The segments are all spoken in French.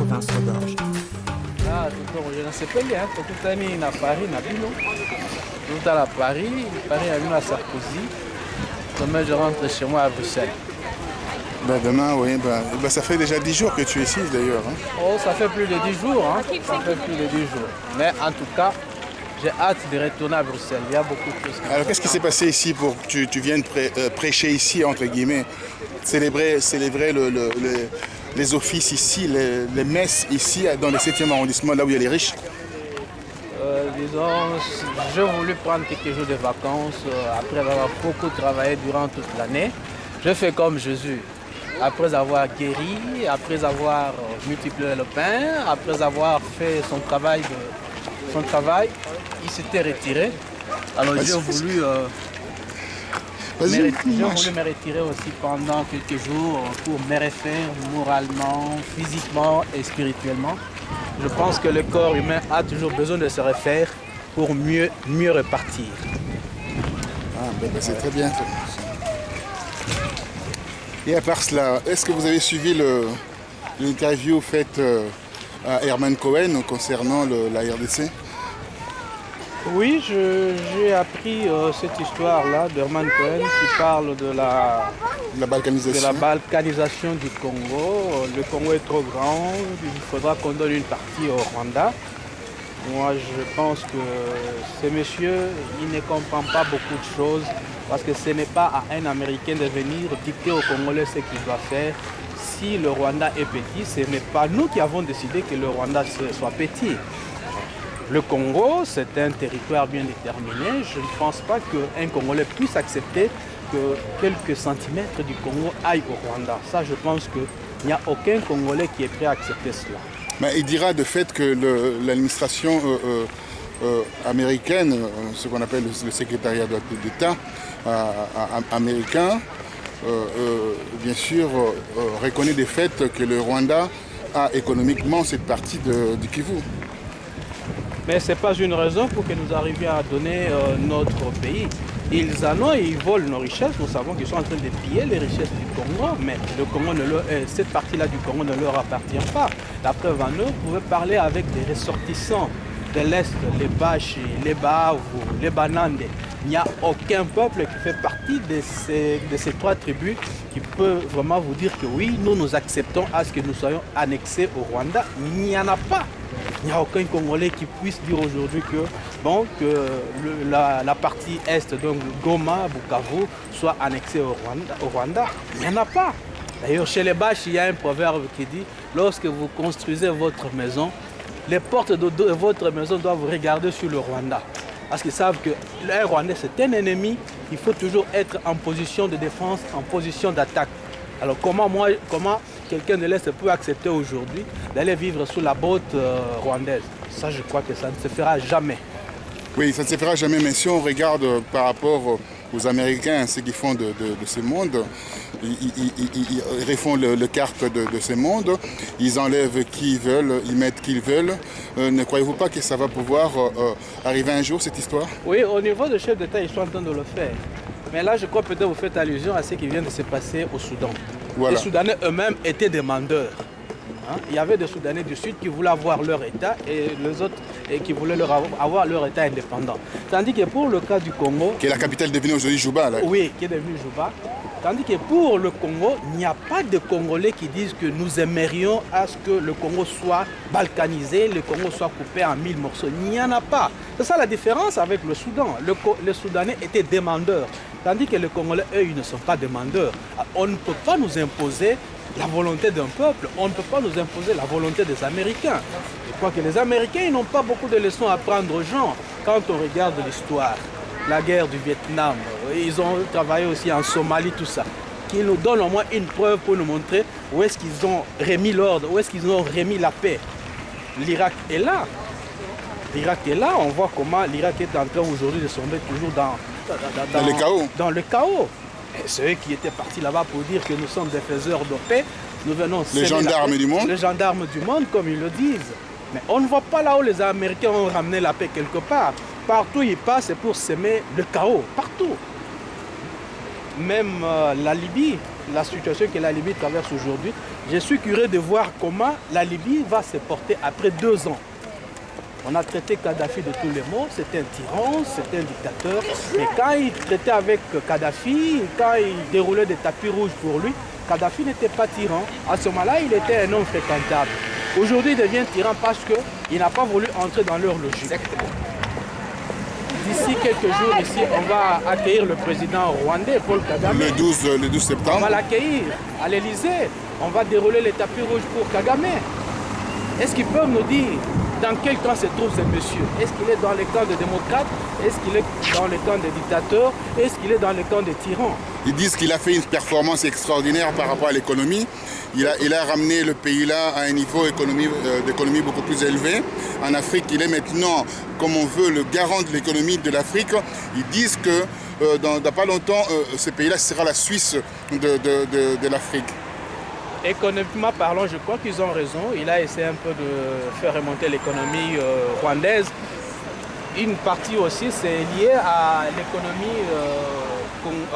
province regorge. Ah, je ne sais pas bien. Tout est à Paris, tout à Paris, à Sarkozy. Demain, je rentre chez moi à Bruxelles. Ben demain, oui. Ben, ça fait déjà 10 jours que tu es ici d'ailleurs. Hein. Oh, ça fait plus de 10 jours. Hein. Ça fait plus de 10 jours. Mais en tout cas, j'ai hâte de retourner à Bruxelles. Il y a beaucoup de choses. Alors, qu'est-ce qui s'est passé ici pour que tu viennes prêcher ici, entre guillemets, célébrer les offices ici, les messes ici, dans le 7e arrondissement, là où il y a les riches? Disons, j'ai voulu prendre quelques jours de vacances après avoir beaucoup travaillé durant toute l'année. Je fais comme Jésus. Après avoir guéri, après avoir multiplié le pain, après avoir fait son travail, il s'était retiré. Alors j'ai voulu me retirer aussi pendant quelques jours pour me refaire moralement, physiquement et spirituellement. Je pense que le corps humain a toujours besoin de se refaire pour mieux repartir. Ah, ben, c'est très bien. Et à part cela, est-ce que vous avez suivi l'interview faite à Herman Cohen concernant la RDC? Oui, j'ai appris cette histoire-là d'Herman Cohen qui parle de la balkanisation du Congo. Le Congo est trop grand, il faudra qu'on donne une partie au Rwanda. Moi, je pense que ce monsieur, il ne comprend pas beaucoup de choses parce que ce n'est pas à un Américain de venir dicter aux Congolais ce qu'il doit faire. Si le Rwanda est petit, ce n'est pas nous qui avons décidé que le Rwanda soit petit. Le Congo, c'est un territoire bien déterminé. Je ne pense pas qu'un Congolais puisse accepter que quelques centimètres du Congo aillent au Rwanda. Ça, je pense qu'il n'y a aucun Congolais qui est prêt à accepter cela. Mais il dira de fait que l'administration américaine, ce qu'on appelle le secrétariat d'État américain, bien sûr, reconnaît de fait que le Rwanda a économiquement cette partie du Kivu. Mais ce n'est pas une raison pour que nous arrivions à donner notre pays. Ils en ont et ils volent nos richesses. Nous savons qu'ils sont en train de piller les richesses du Congo, mais le Congo cette partie-là du Congo ne leur appartient pas. La preuve en est, vous pouvez parler avec des ressortissants de l'Est, les Bashi, les Baavu, les Banande. Il n'y a aucun peuple qui fait partie de ces trois tribus qui peut vraiment vous dire que oui, nous acceptons à ce que nous soyons annexés au Rwanda. Il n'y en a pas. Il n'y a aucun Congolais qui puisse dire aujourd'hui que la partie Est, donc Goma, Bukavu, soit annexée au Rwanda. Il n'y en a pas. D'ailleurs, chez les Baches, il y a un proverbe qui dit « Lorsque vous construisez votre maison, les portes de votre maison doivent regarder sur le Rwanda. » Parce qu'ils savent que le Rwandais, c'est un ennemi. Il faut toujours être en position de défense, en position d'attaque. Alors comment quelqu'un de l'Est peut accepter aujourd'hui d'aller vivre sous la botte rwandaise? Ça, je crois que ça ne se fera jamais. Oui, ça ne se fera jamais, mais si on regarde par rapport aux Américains, ce qu'ils font de ce monde, ils refont le carte de ce monde, ils enlèvent qui ils veulent, ils mettent qui ils veulent. Ne croyez-vous pas que ça va pouvoir arriver un jour, cette histoire? Oui, au niveau des chefs d'État, ils sont en train de le faire. Mais là, je crois peut-être que vous faites allusion à ce qui vient de se passer au Soudan. Voilà. Les Soudanais eux-mêmes étaient demandeurs. Il y avait des Soudanais du Sud qui voulaient avoir leur État et les autres qui voulaient avoir leur État indépendant. Tandis que pour le cas du Congo... Qui est la capitale devenue aujourd'hui Juba, là. Oui, qui est devenue Juba. Tandis que pour le Congo, il n'y a pas de Congolais qui disent que nous aimerions à ce que le Congo soit balkanisé, le Congo soit coupé en 1000 morceaux. Il n'y en a pas. C'est ça la différence avec le Soudan. Les Soudanais étaient demandeurs. Tandis que les Congolais, eux, ils ne sont pas demandeurs. On ne peut pas nous imposer la volonté d'un peuple, on ne peut pas nous imposer la volonté des Américains. Je crois que les Américains, ils n'ont pas beaucoup de leçons à apprendre aux gens. Quand on regarde l'histoire, la guerre du Vietnam, ils ont travaillé aussi en Somalie, tout ça, qui nous donnent au moins une preuve pour nous montrer où est-ce qu'ils ont remis l'ordre, où est-ce qu'ils ont remis la paix. L'Irak est là. L'Irak est là, on voit comment l'Irak est en train aujourd'hui de tomber toujours dans le chaos. Dans le chaos. Et ceux qui étaient partis là-bas pour dire que nous sommes des faiseurs de paix, nous venons... Les gendarmes du monde. Les gendarmes du monde, comme ils le disent. Mais on ne voit pas là où les Américains ont ramené la paix quelque part. Partout où ils passent, c'est pour semer le chaos. Partout. Même la Libye, la situation que la Libye traverse aujourd'hui, Je suis curieux de voir comment la Libye va se porter après 2 ans. On a traité Kadhafi de tous les mots, c'était un tyran, c'était un dictateur. Mais quand il traitait avec Kadhafi, quand il déroulait des tapis rouges pour lui, Kadhafi n'était pas tyran. À ce moment-là, il était un homme fréquentable. Aujourd'hui, il devient tyran parce qu'il n'a pas voulu entrer dans leur logique. D'ici quelques jours, ici, on va accueillir le président rwandais, Paul Kagame. Le 12 septembre. On va l'accueillir à l'Elysée. On va dérouler les tapis rouges pour Kagame. Est-ce qu'ils peuvent nous dire dans quel camp se trouve ce monsieur? Est-ce qu'il est dans le camp des démocrates? Est-ce qu'il est dans le camp des dictateurs? Est-ce qu'il est dans le camp des tyrans? Ils disent qu'il a fait une performance extraordinaire par rapport à l'économie. Il a ramené le pays-là à un niveau d'économie beaucoup plus élevé. En Afrique, il est maintenant, comme on veut, le garant de l'économie de l'Afrique. Ils disent que dans pas longtemps, ce pays-là sera la Suisse de l'Afrique. Économiquement parlant, je crois qu'ils ont raison. Il a essayé un peu de faire remonter l'économie rwandaise. Une partie aussi, c'est lié à l'économie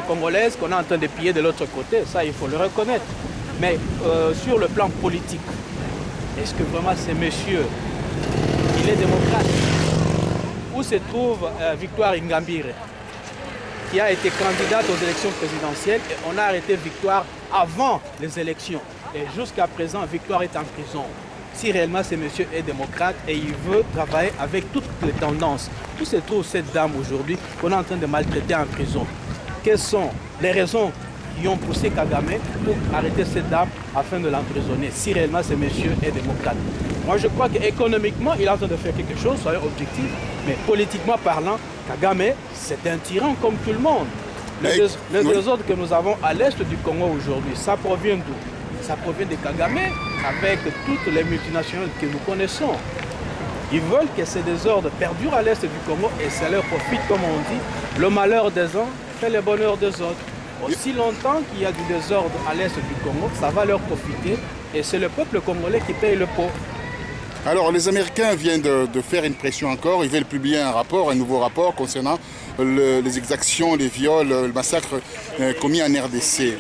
congolaise qu'on est en train de piller de l'autre côté. Ça, il faut le reconnaître. Mais sur le plan politique, est-ce que vraiment ce monsieur, il est démocrate? Où se trouve Victoire Ingabire, qui a été candidate aux élections présidentielles et on a arrêté Victoire avant les élections. Et jusqu'à présent, Victoire est en prison. Si réellement ce monsieur est démocrate et il veut travailler avec toutes les tendances, où se trouve cette dame aujourd'hui qu'on est en train de maltraiter en prison? Quelles sont les raisons qui ont poussé Kagame pour arrêter cette dame afin de l'emprisonner, si réellement ce monsieur est démocrate? Moi, je crois qu'économiquement, il est en train de faire quelque chose, soyons objectifs, mais politiquement parlant, Kagame, c'est un tyran comme tout le monde. Le désordre que nous avons à l'est du Congo aujourd'hui, ça provient d'où? Ça provient de Kagame, avec toutes les multinationales que nous connaissons. Ils veulent que ces désordres perdurent à l'est du Congo et ça leur profite, comme on dit. Le malheur des uns fait le bonheur des autres. Aussi longtemps qu'il y a du désordre à l'est du Congo, ça va leur profiter et c'est le peuple congolais qui paye le pot. Alors les Américains viennent de faire une pression encore, ils veulent publier un nouveau rapport concernant les exactions, les viols, le massacre commis en RDC.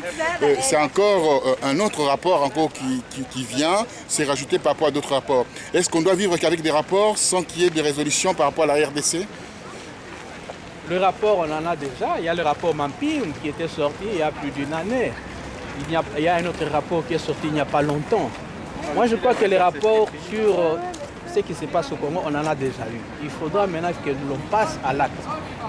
C'est encore un autre rapport qui vient, c'est rajouté par rapport à d'autres rapports. Est-ce qu'on doit vivre qu'avec des rapports sans qu'il y ait de résolution par rapport à la RDC? Le rapport, on en a déjà. Il y a le rapport Mampim qui était sorti il y a plus d'une année. Il y a un autre rapport qui est sorti il n'y a pas longtemps. Moi, je crois que les rapports sur ce qui se passe au Congo, on en a déjà eu. Il faudra maintenant que l'on passe à l'acte.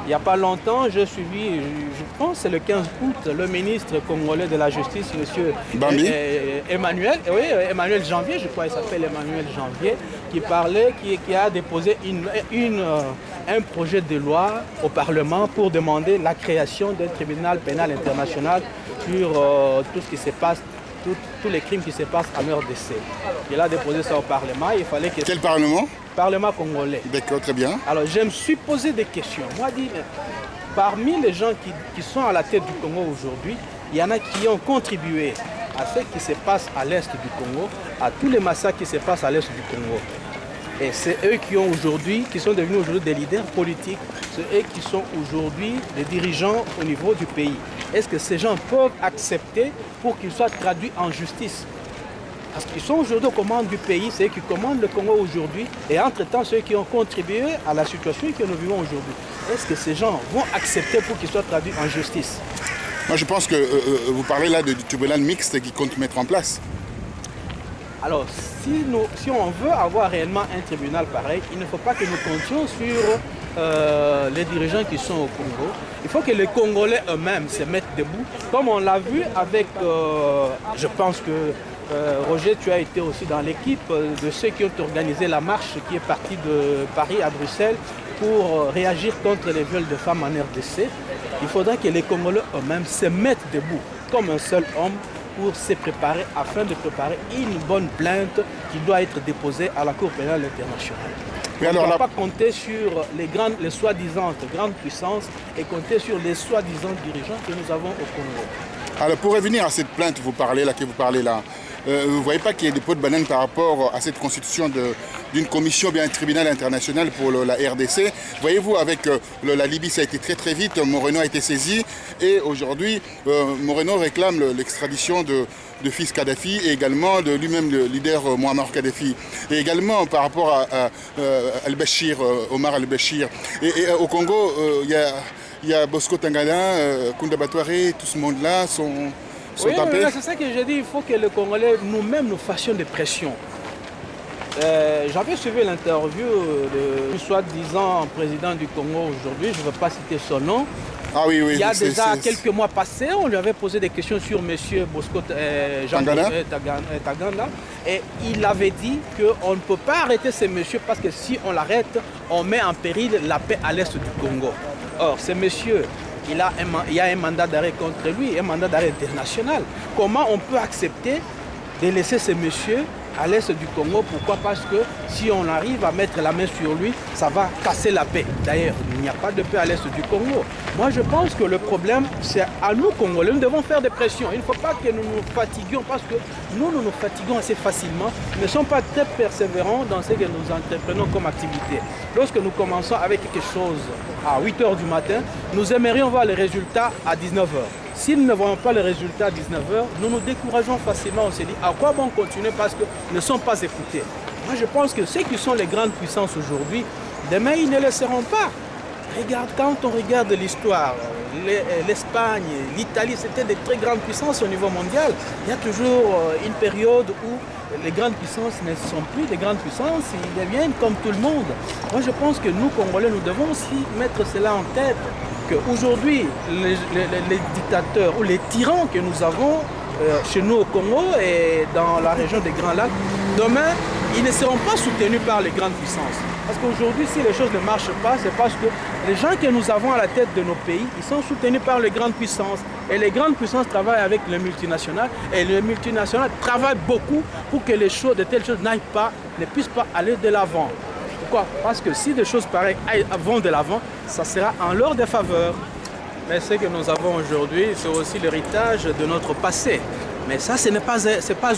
Il n'y a pas longtemps, j'ai suivi, je pense c'est le 15 août, le ministre congolais de la Justice, M. Emmanuel Janvier, je crois qu'il s'appelle Emmanuel Janvier, qui parlait, qui a déposé un projet de loi au Parlement pour demander la création d'un tribunal pénal international sur tout ce qui se passe, tous les crimes qui se passent en RDC. Il a déposé ça au Parlement. Il fallait que... Quel Parlement? Parlement congolais. D'accord, très bien. Alors je me suis posé des questions. Moi, parmi les gens qui sont à la tête du Congo aujourd'hui, il y en a qui ont contribué à ce qui se passe à l'est du Congo, à tous les massacres qui se passent à l'est du Congo. Et c'est eux qui sont devenus aujourd'hui des leaders politiques, c'est eux qui sont aujourd'hui des dirigeants au niveau du pays. Est-ce que ces gens peuvent accepter pour qu'ils soient traduits en justice? Parce qu'ils sont aujourd'hui aux commandes du pays, c'est eux qui commandent le Congo aujourd'hui, et entre-temps, ceux qui ont contribué à la situation que nous vivons aujourd'hui. Est-ce que ces gens vont accepter pour qu'ils soient traduits en justice? Moi, je pense que vous parlez là du tribunal mixte qui compte mettre en place. Alors, si on veut avoir réellement un tribunal pareil, il ne faut pas que nous comptions sur les dirigeants qui sont au Congo. Il faut que les Congolais eux-mêmes se mettent debout. Comme on l'a vu avec, je pense que Roger, tu as été aussi dans l'équipe de ceux qui ont organisé la marche qui est partie de Paris à Bruxelles pour réagir contre les viols de femmes en RDC. Il faudra que les Congolais eux-mêmes se mettent debout comme un seul homme pour se préparer, afin de préparer une bonne plainte qui doit être déposée à la Cour pénale internationale. On ne doit pas compter sur les soi-disant grandes puissances et compter sur les soi-disant dirigeants que nous avons au Congo. Alors pour revenir à cette plainte que vous parlez là, vous ne voyez pas qu'il y a des pots de banane par rapport à cette constitution d'une commission, bien un tribunal international pour la RDC. Voyez-vous, avec la Libye, ça a été très très vite, Moreno a été saisi et aujourd'hui, Moreno réclame l'extradition de fils Kadhafi et également de lui-même le leader Muammar Kadhafi. Et également par rapport à al-Bashir, Omar al-Bashir. Et au Congo, il y a Bosco Tangana, Kunda Batouare, tout ce monde-là sont tapés. C'est ça que je dis, il faut que les Congolais nous-mêmes nous fassions des pressions. J'avais suivi l'interview du soi-disant président du Congo aujourd'hui, je ne veux pas citer son nom. Ah oui, il y a déjà quelques mois passés, on lui avait posé des questions sur M. Bosco Tangana et il avait dit qu'on ne peut pas arrêter ce monsieur parce que si on l'arrête, on met en péril la paix à l'est du Congo. Or, ce monsieur, il y a un mandat d'arrêt contre lui, un mandat d'arrêt international. Comment on peut accepter de laisser ce monsieur à l'est du Congo? Pourquoi? Parce que si on arrive à mettre la main sur lui, ça va casser la paix. D'ailleurs, il n'y a pas de paix à l'est du Congo. Moi, je pense que le problème, c'est à nous, Congolais. Nous devons faire des pressions. Il ne faut pas que nous nous fatiguions parce que nous nous fatiguons assez facilement. Nous ne sommes pas très persévérants dans ce que nous entreprenons comme activité. Lorsque nous commençons avec quelque chose à 8 h du matin, nous aimerions voir les résultats à 19 h. Si nous ne voyons pas les résultats à 19 h, nous nous décourageons facilement. On se dit, à quoi bon continuer parce que nous ne sommes pas écoutés. Moi, je pense que ceux qui sont les grandes puissances aujourd'hui, demain, ils ne le seront pas. Regarde, quand on regarde l'histoire, l'Espagne, l'Italie, c'était des très grandes puissances au niveau mondial. Il y a toujours une période où les grandes puissances ne sont plus des grandes puissances, ils deviennent comme tout le monde. Moi, je pense que nous, Congolais, nous devons aussi mettre cela en tête. Qu'aujourd'hui, les dictateurs ou les tyrans que nous avons chez nous au Congo et dans la région des Grands Lacs, demain, ils ne seront pas soutenus par les grandes puissances. Parce qu'aujourd'hui, si les choses ne marchent pas, c'est parce que les gens que nous avons à la tête de nos pays, ils sont soutenus par les grandes puissances. Et les grandes puissances travaillent avec les multinationales. Et les multinationales travaillent beaucoup pour que les choses, de telles choses ne puissent pas aller de l'avant. Pourquoi? Parce que si des choses pareilles vont de l'avant, ça sera en leur défaveur. Mais ce que nous avons aujourd'hui, c'est aussi l'héritage de notre passé. Mais ça, ce n'est pas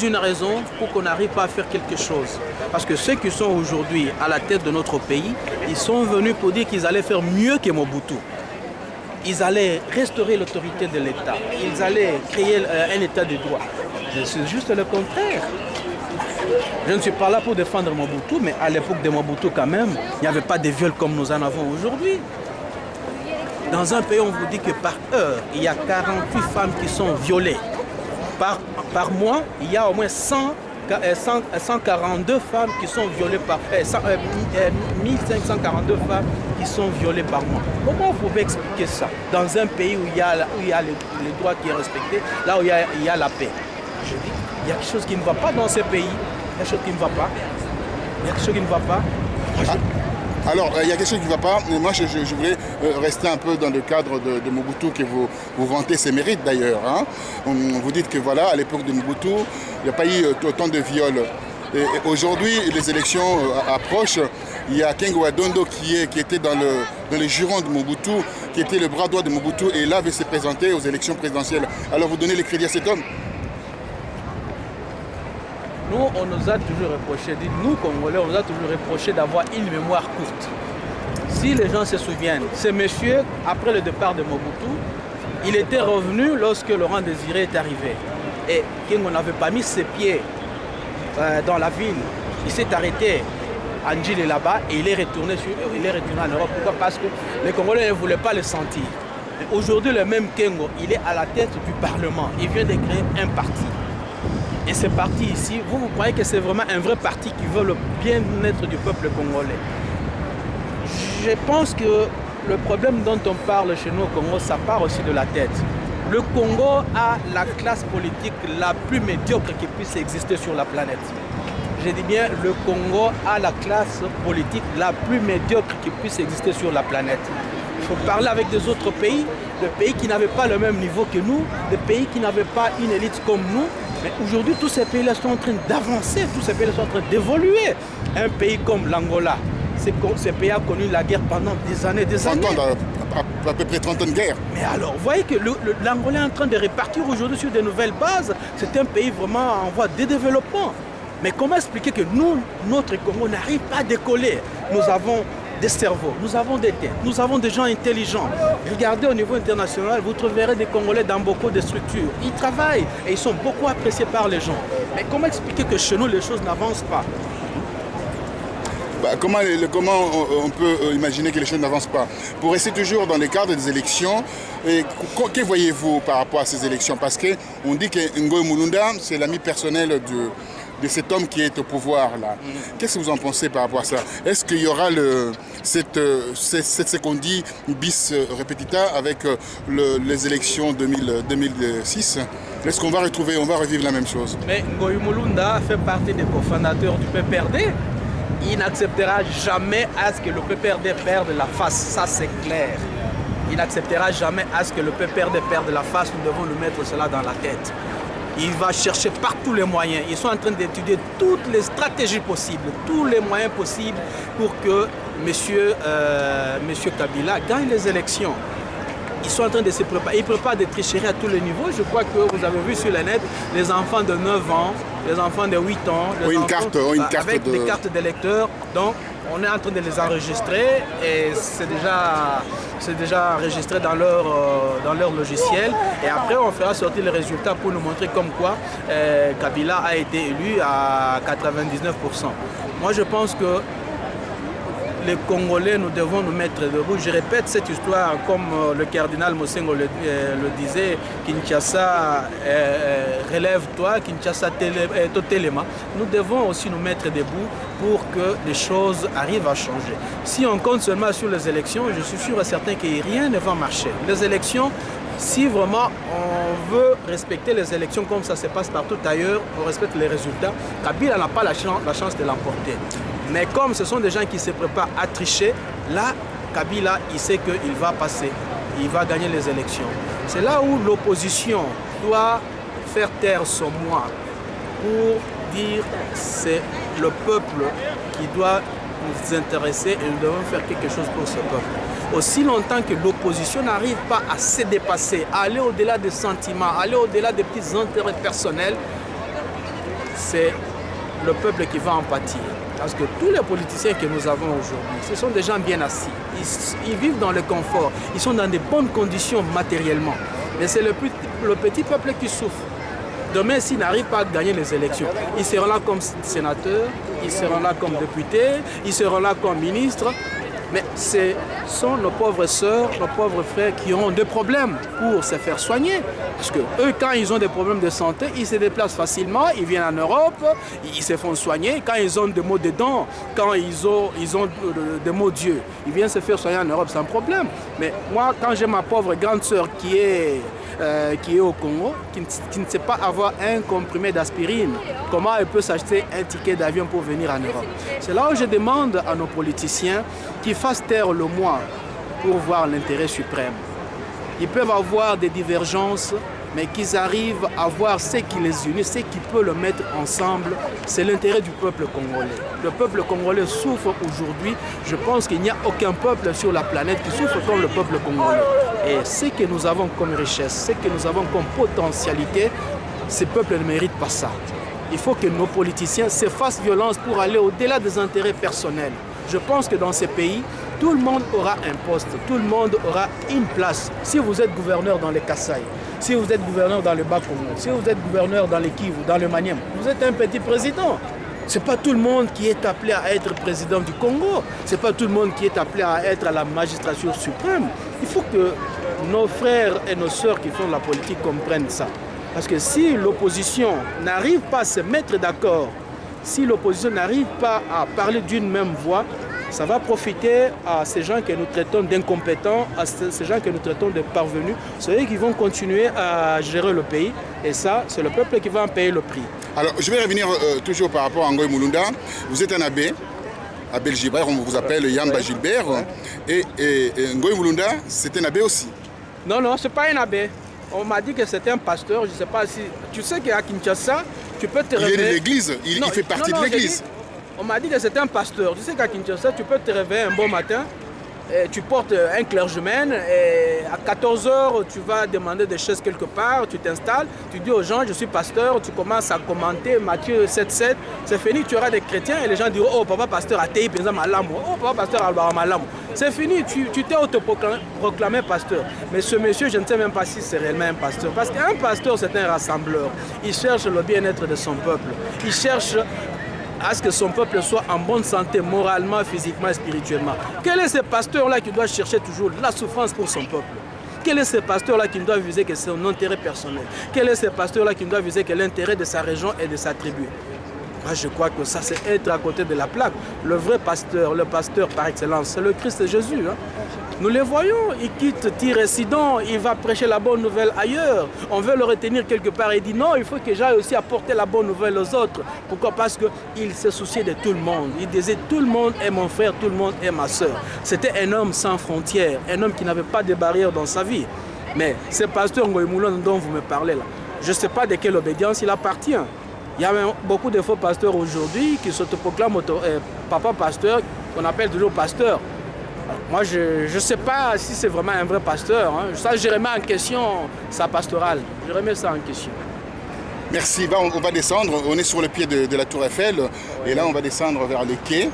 une raison pour qu'on n'arrive pas à faire quelque chose. Parce que ceux qui sont aujourd'hui à la tête de notre pays, ils sont venus pour dire qu'ils allaient faire mieux que Mobutu. Ils allaient restaurer l'autorité de l'État. Ils allaient créer un État de droit. C'est juste le contraire. Je ne suis pas là pour défendre Mobutu, mais à l'époque de Mobutu quand même, il n'y avait pas de viols comme nous en avons aujourd'hui. Dans un pays, on vous dit que par heure, il y a 48 femmes qui sont violées. Par mois, il y a au moins 142 femmes qui sont violées par 1542 femmes qui sont violées par mois. Comment vous pouvez expliquer ça dans un pays où il y a le droit qui est respecté, là où il y a la paix? Je dis, il y a quelque chose qui ne va pas dans ce pays. Il y a quelque chose qui ne va pas. Il y a quelque chose qui ne va pas. Alors, il y a quelque chose qui ne va pas. Moi, je voulais rester un peu dans le cadre de Mobutu, que vous vantez ses mérites d'ailleurs. Hein. Vous dites que voilà, à l'époque de Mobutu, il n'y a pas eu autant de viols. Et aujourd'hui, les élections approchent. Il y a Ken Wadondo qui était dans les jurons de Mobutu, qui était le bras droit de Mobutu, et là, veut se présenter aux élections présidentielles. Alors, vous donnez le crédit à cet homme? Nous, on nous a toujours reproché, nous Congolais, on nous a toujours reproché d'avoir une mémoire courte. Si les gens se souviennent, ce monsieur, après le départ de Mobutu, il était revenu lorsque Laurent Désiré est arrivé. Et Kingo n'avait pas mis ses pieds dans la ville. Il s'est arrêté à Ndjili là-bas et il est retourné en Europe. Pourquoi? Parce que les Congolais ne voulaient pas le sentir. Aujourd'hui, le même Kengo, il est à la tête du Parlement. Il vient de créer un parti. Et ce parti ici, vous croyez que c'est vraiment un vrai parti qui veut le bien-être du peuple congolais? Je pense que le problème dont on parle chez nous au Congo, ça part aussi de la tête. Le Congo a la classe politique la plus médiocre qui puisse exister sur la planète. Je dis bien, le Congo a la classe politique la plus médiocre qui puisse exister sur la planète. Il faut parler avec des autres pays, des pays qui n'avaient pas le même niveau que nous, des pays qui n'avaient pas une élite comme nous. Mais aujourd'hui, tous ces pays-là sont en train d'avancer, tous ces pays-là sont en train d'évoluer. Un pays comme l'Angola, ce pays a connu la guerre pendant des années, des années. à peu près 30 ans de guerre. Mais alors, vous voyez que l'Angola est en train de répartir aujourd'hui sur de nouvelles bases. C'est un pays vraiment en voie de développement. Mais comment expliquer que nous, notre Congo n'arrive pas à décoller? Nous avons des cerveaux, nous avons des têtes, nous avons des gens intelligents. Regardez au niveau international, vous trouverez des Congolais dans beaucoup de structures. Ils travaillent et ils sont beaucoup appréciés par les gens. Mais comment expliquer que chez nous, les choses n'avancent pas? Comment on peut imaginer que les choses n'avancent pas? Pour rester toujours dans le cadre des élections, que voyez-vous par rapport à ces élections? Parce qu'on dit que Ngoï Mulunda, c'est l'ami personnel de cet homme qui est au pouvoir là. Qu'est-ce que vous en pensez par rapport à ça? Est-ce qu'il y aura ce qu'on dit bis repetita avec les élections 2006? Est-ce qu'on va revivre la même chose? Mais Ngoï Mulunda fait partie des cofondateurs du PPRD. Il n'acceptera jamais à ce que le PPRD perde la face, ça c'est clair. Il n'acceptera jamais à ce que le PPRD perde la face, nous devons nous mettre cela dans la tête. Il va chercher par tous les moyens. Ils sont en train d'étudier toutes les stratégies possibles, tous les moyens possibles pour que M. Kabila gagne les élections. Ils sont en train de se préparer. Ils préparent des tricheries à tous les niveaux. Je crois que vous avez vu sur la net les enfants de 9 ans, les enfants de 8 ans, avec des cartes d'électeurs. Donc, on est en train de les enregistrer et c'est déjà enregistré dans leur logiciel. Et après, on fera sortir les résultats pour nous montrer comme quoi Kabila a été élu à 99%. Moi, je pense que les Congolais, nous devons nous mettre debout. Je répète cette histoire, comme le cardinal Mosengo le disait, Kinshasa, relève-toi, Kinshasa, Totelema. Nous devons aussi nous mettre debout pour que les choses arrivent à changer. Si on compte seulement sur les élections, je suis sûr et certain que rien ne va marcher. Les élections, si vraiment on veut respecter les élections comme ça se passe partout ailleurs, on respecte les résultats, Kabila n'a pas la chance de l'emporter. Mais comme ce sont des gens qui se préparent à tricher, là, Kabila, il sait qu'il va passer, il va gagner les élections. C'est là où l'opposition doit faire taire son moi pour dire que c'est le peuple qui doit nous intéresser et nous devons faire quelque chose pour ce peuple. Aussi longtemps que l'opposition n'arrive pas à se dépasser, à aller au-delà des sentiments, à aller au-delà des petits intérêts personnels, c'est le peuple qui va en pâtir. Parce que tous les politiciens que nous avons aujourd'hui, ce sont des gens bien assis. Ils vivent dans le confort, ils sont dans de bonnes conditions matériellement. Mais c'est le petit peuple qui souffre. Demain, s'ils n'arrivent pas à gagner les élections, ils seront là comme sénateurs, ils seront là comme députés, ils seront là comme ministres. Mais ce sont nos pauvres sœurs, nos pauvres frères qui ont des problèmes pour se faire soigner. Parce que eux, quand ils ont des problèmes de santé, ils se déplacent facilement, ils viennent en Europe, ils se font soigner. Quand ils ont des maux de dents, quand ils ont des maux d'yeux, ils viennent se faire soigner en Europe sans problème. Mais moi, quand j'ai ma pauvre grande sœur qui est au Congo, qui ne sait pas avoir un comprimé d'aspirine, comment elle peut s'acheter un ticket d'avion pour venir en Europe? C'est là où je demande à nos politiciens qu'ils fassent taire le moi pour voir l'intérêt suprême. Ils peuvent avoir des divergences, mais qu'ils arrivent à voir ce qui les unit, ce qui peut le mettre ensemble, c'est l'intérêt du peuple congolais. Le peuple congolais souffre aujourd'hui. Je pense qu'il n'y a aucun peuple sur la planète qui souffre comme le peuple congolais. Et ce que nous avons comme richesse, ce que nous avons comme potentialité, ce peuple ne mérite pas ça. Il faut que nos politiciens se fassent violence pour aller au-delà des intérêts personnels. Je pense que dans ces pays, tout le monde aura un poste, tout le monde aura une place. Si vous êtes gouverneur dans les Kasaï, si vous êtes gouverneur dans le Bas-Congo, si vous êtes gouverneur dans les Kivu, dans le Manième, vous êtes un petit président. Ce n'est pas tout le monde qui est appelé à être président du Congo. Ce n'est pas tout le monde qui est appelé à être à la magistrature suprême. Il faut que nos frères et nos sœurs qui font la politique comprennent ça. Parce que si l'opposition n'arrive pas à se mettre d'accord, si l'opposition n'arrive pas à parler d'une même voix, ça va profiter à ces gens que nous traitons d'incompétents, à ces gens que nous traitons de parvenus. C'est eux qui vont continuer à gérer le pays. Et ça, c'est le peuple qui va en payer le prix. Alors, je vais revenir toujours par rapport à Ngoï Mulunda. Vous êtes un abbé, Abbé Gilbert, on vous appelle Yamba Gilbert. Et Ngoï Mulunda, c'est un abbé aussi. Non, non, ce n'est pas un abbé. On m'a dit que c'était un pasteur. Je ne sais pas si... Tu sais qu'à Kinshasa, tu peux te réveiller... Il est de l'église, il fait partie de l'église. On m'a dit que c'était un pasteur. Tu sais qu'à Kinshasa, tu peux te réveiller un bon matin, tu portes un clergyman et à 14 heures, tu vas demander des choses quelque part, tu t'installes, tu dis aux gens, je suis pasteur, tu commences à commenter Matthieu 7,7, c'est fini, tu auras des chrétiens et les gens diront, oh papa pasteur a été malamo, oh papa pasteur a malamo. C'est fini, tu t'es autoproclamé pasteur. Mais ce monsieur, je ne sais même pas si c'est réellement un pasteur. Parce qu'un pasteur, c'est un rassembleur. Il cherche le bien-être de son peuple. Il cherche à ce que son peuple soit en bonne santé, moralement, physiquement et spirituellement. Quel est ce pasteur-là qui doit chercher toujours la souffrance pour son peuple? Quel est ce pasteur-là qui ne doit viser que son intérêt personnel? Quel est ce pasteur-là qui ne doit viser que l'intérêt de sa région et de sa tribu? Moi, je crois que ça, c'est être à côté de la plaque. Le vrai pasteur, le pasteur par excellence, c'est le Christ Jésus. Hein. Nous les voyons, il quitte Tyr et Sidon, il va prêcher la bonne nouvelle ailleurs. On veut le retenir quelque part et il dit non, il faut que j'aille aussi apporter la bonne nouvelle aux autres. Pourquoi? Parce qu'il se souciait de tout le monde. Il disait tout le monde est mon frère, tout le monde est ma soeur. C'était un homme sans frontières, un homme qui n'avait pas de barrières dans sa vie. Mais ce pasteur Ngoï Moulon dont vous me parlez là, je ne sais pas de quelle obédience il appartient. Il y a beaucoup de faux pasteurs aujourd'hui qui s'autoproclament papa pasteur, qu'on appelle toujours pasteur. Moi, je ne sais pas si c'est vraiment un vrai pasteur. Hein. Ça, je remets en question sa pastorale. Je remets ça en question. Merci. On va descendre. On est sur le pied de la Tour Eiffel. Et là, on va descendre vers le quai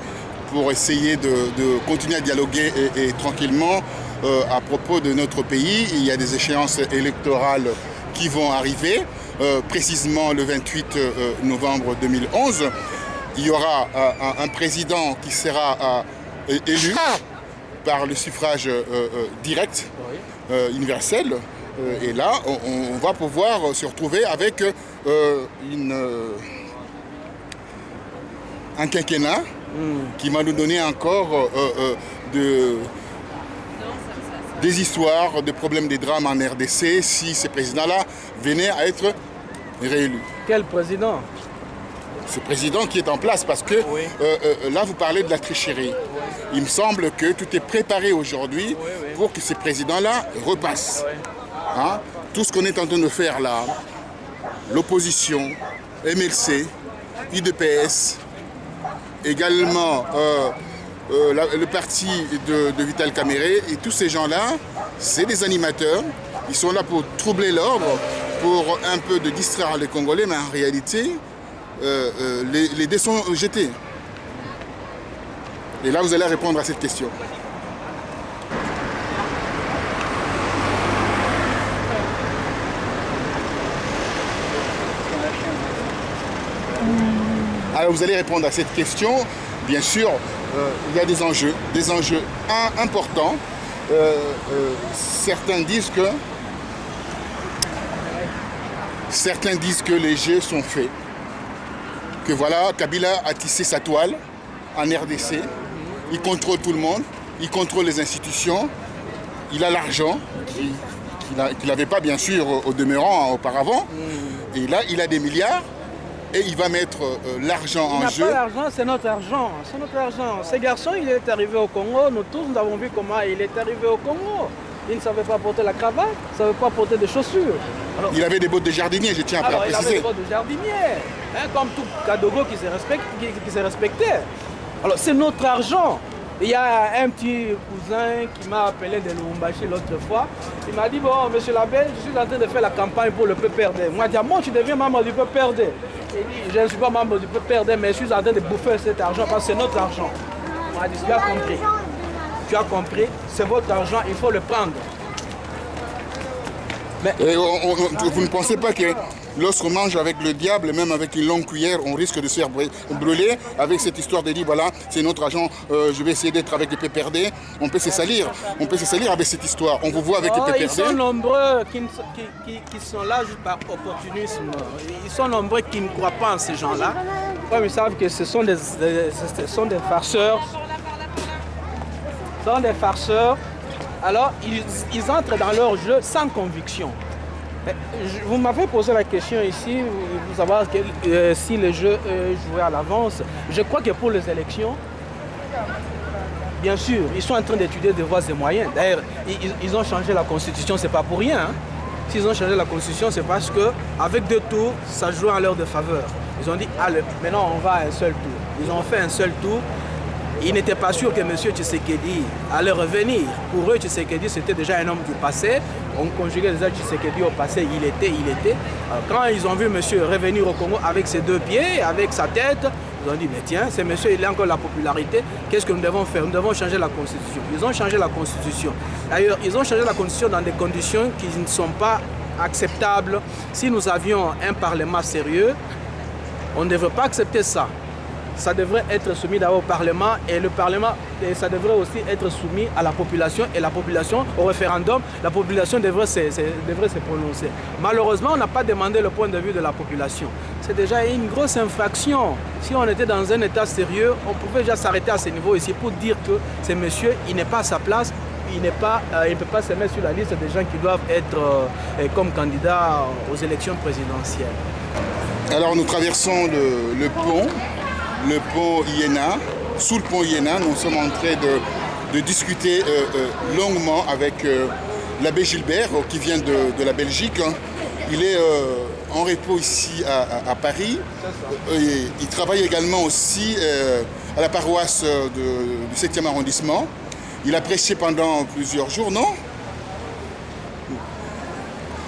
pour essayer de continuer à dialoguer et tranquillement à propos de notre pays. Il y a des échéances électorales qui vont arriver. Précisément le 28 novembre 2011. Il y aura un président qui sera élu par le suffrage direct, universel. Et là, on va pouvoir se retrouver avec un quinquennat qui va nous donner encore des histoires, des problèmes, des drames en RDC si ces présidents-là venaient à être réélus. Quel président? Ce président qui est en place, parce que là vous parlez de la tricherie. Il me semble que tout est préparé aujourd'hui pour que ces présidents-là repassent. Hein? Tout ce qu'on est en train de faire là, l'opposition, MLC, UDPS, également le parti de Vital Kamerhe, et tous ces gens-là, c'est des animateurs. Ils sont là pour troubler l'ordre, pour un peu de distraire les Congolais, mais en réalité, les dés sont jetés. Et là, vous allez répondre à cette question. Alors, vous allez répondre à cette question. Bien sûr, il y a des enjeux importants. Certains disent que les jeux sont faits. Que voilà, Kabila a tissé sa toile en RDC. Il contrôle tout le monde, il contrôle les institutions, il a l'argent qu'il n'avait pas bien sûr au demeurant auparavant. Et là, il a des milliards et il va mettre l'argent en jeu. Il n'a pas l'argent, c'est notre argent. C'est notre argent. Ce garçon, il est arrivé au Congo. Nous tous, nous avons vu comment il est arrivé au Congo. Il ne savait pas porter la cravate, il ne savait pas porter des chaussures. Alors, il avait des bottes de jardinier, je tiens à préciser. Il avait des bottes de jardinier, hein, comme tout Kadogo qui se respectait. Alors c'est notre argent. Il y a un petit cousin qui m'a appelé de Lubumbashi l'autre fois. Il m'a dit, bon, monsieur l'abbé, je suis en train de faire la campagne pour le PPRD. Moi, je dis, moi, tu deviens membre du PPRD. Il dit, je ne suis pas membre du PPRD, mais je suis en train de bouffer cet argent parce que c'est notre argent. Moi, je dis, tu as compris. Tu as compris, c'est votre argent, il faut le prendre. Mais vous ne pensez pas que lorsqu'on mange avec le diable, même avec une longue cuillère, on risque de se faire brûler avec cette histoire de dire voilà, c'est notre argent, je vais essayer d'être avec les PPRD. On peut se salir avec cette histoire. On vous voit avec les PPRD. Ils sont nombreux qui sont là juste par opportunisme. Ils sont nombreux qui ne croient pas en ces gens-là. Comme ils savent que ce sont des farceurs. Sont des farceurs, alors ils entrent dans leur jeu sans conviction. Vous m'avez posé la question ici, pour savoir si le jeu est joué à l'avance. Je crois que pour les élections, bien sûr, ils sont en train d'étudier des voies et moyens. D'ailleurs, ils ont changé la constitution, c'est pas pour rien. Hein. S'ils ont changé la constitution, c'est parce qu'avec 2 tours, ça joue en leur de faveur. Ils ont dit, allez, maintenant on va à un seul tour. Ils ont fait un seul tour. Ils n'étaient pas sûrs que M. Tshisekedi allait revenir. Pour eux, Tshisekedi, c'était déjà un homme du passé. On conjuguait déjà Tshisekedi au passé, il était. Quand ils ont vu M. revenir au Congo avec ses 2 pieds, avec sa tête, ils ont dit, mais tiens, ce monsieur, il a encore la popularité, qu'est-ce que nous devons faire? Nous devons changer la Constitution. Ils ont changé la Constitution. D'ailleurs, ils ont changé la Constitution dans des conditions qui ne sont pas acceptables. Si nous avions un Parlement sérieux, on ne devrait pas accepter ça. Ça devrait être soumis d'abord au Parlement et le Parlement, ça devrait aussi être soumis à la population et la population au référendum. La population devrait se prononcer. Malheureusement, on n'a pas demandé le point de vue de la population. C'est déjà une grosse infraction. Si on était dans un état sérieux, on pouvait déjà s'arrêter à ce niveau ici pour dire que ce monsieur, il n'est pas à sa place, il ne peut pas se mettre sur la liste des gens qui doivent être comme candidats aux élections présidentielles. Alors nous traversons le pont Iéna. Sous le pont Iéna, nous sommes en train de discuter longuement avec l'abbé Gilbert qui vient de la Belgique. Il est en repos ici à Paris. Il travaille également aussi à la paroisse du 7e arrondissement. Il a prêché pendant plusieurs jours, non?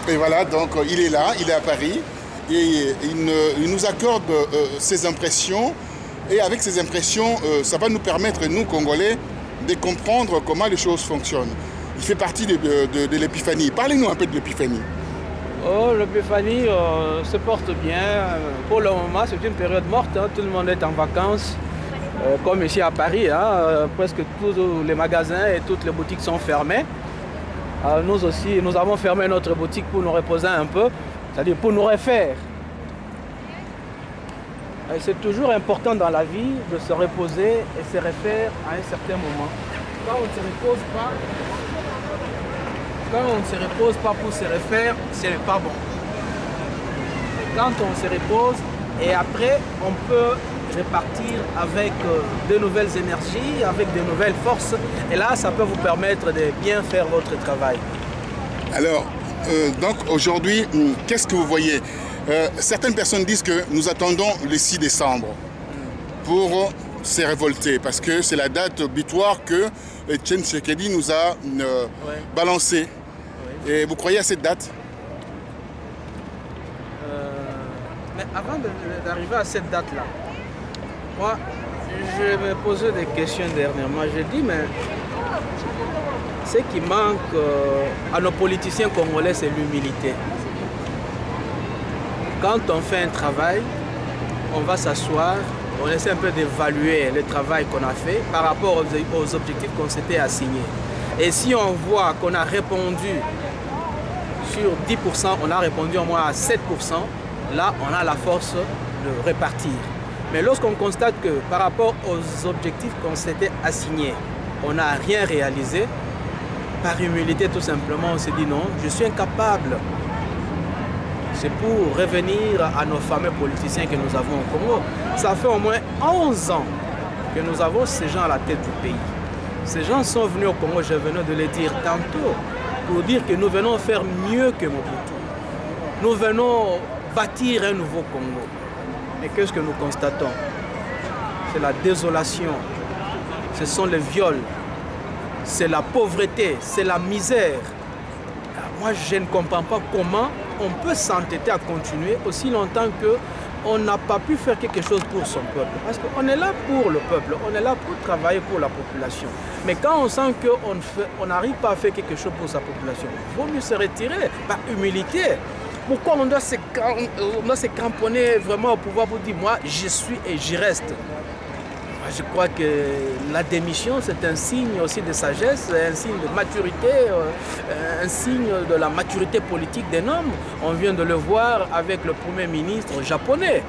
Et voilà, donc il est là, il est à Paris. Et il nous accorde ses impressions. Et avec ces impressions, ça va nous permettre, nous, Congolais, de comprendre comment les choses fonctionnent. Il fait partie de l'épiphanie. Parlez-nous un peu de l'épiphanie. Oh, l'épiphanie se porte bien. Pour le moment, c'est une période morte. Hein. Tout le monde est en vacances. Comme ici à Paris, hein, presque tous les magasins et toutes les boutiques sont fermées. Nous aussi, nous avons fermé notre boutique pour nous reposer un peu, c'est-à-dire pour nous refaire. C'est toujours important dans la vie de se reposer et se refaire à un certain moment. Quand on ne se repose pas pour se refaire, ce n'est pas bon. Quand on se repose et après on peut repartir avec de nouvelles énergies, avec de nouvelles forces, et là ça peut vous permettre de bien faire votre travail. Alors, donc aujourd'hui, qu'est-ce que vous voyez? Certaines personnes disent que nous attendons le 6 décembre pour se révolter, parce que c'est la date butoir que Tshisekedi nous a balancée. Et vous croyez à cette date? Mais avant d'arriver à cette date-là, moi, je me posais des questions dernièrement. Je dis, mais ce qui manque à nos politiciens congolais, c'est l'humilité. Quand on fait un travail, on va s'asseoir, on essaie un peu d'évaluer le travail qu'on a fait par rapport aux objectifs qu'on s'était assignés. Et si on voit qu'on a répondu sur 10%, on a répondu au moins à 7%, là, on a la force de repartir. Mais lorsqu'on constate que par rapport aux objectifs qu'on s'était assignés, on n'a rien réalisé, par humilité tout simplement, on s'est dit non, je suis incapable. C'est pour revenir à nos fameux politiciens que nous avons au Congo. Ça fait au moins 11 ans que nous avons ces gens à la tête du pays. Ces gens sont venus au Congo, je venais de le dire tantôt, pour dire que nous venons faire mieux que Mobutu. Nous venons bâtir un nouveau Congo. Et qu'est-ce que nous constatons? C'est la désolation, ce sont les viols, c'est la pauvreté, c'est la misère. Moi, je ne comprends pas comment on peut s'entêter à continuer aussi longtemps qu'on n'a pas pu faire quelque chose pour son peuple. Parce qu'on est là pour le peuple, on est là pour travailler pour la population. Mais quand on sent qu'on n'arrive pas à faire quelque chose pour sa population, il vaut mieux se retirer par humilité. Pourquoi on doit se cramponner vraiment au pouvoir pour dire moi je suis et j'y reste? Je crois que la démission c'est un signe aussi de sagesse, un signe de maturité, un signe de la maturité politique d'un homme. On vient de le voir avec le Premier ministre japonais.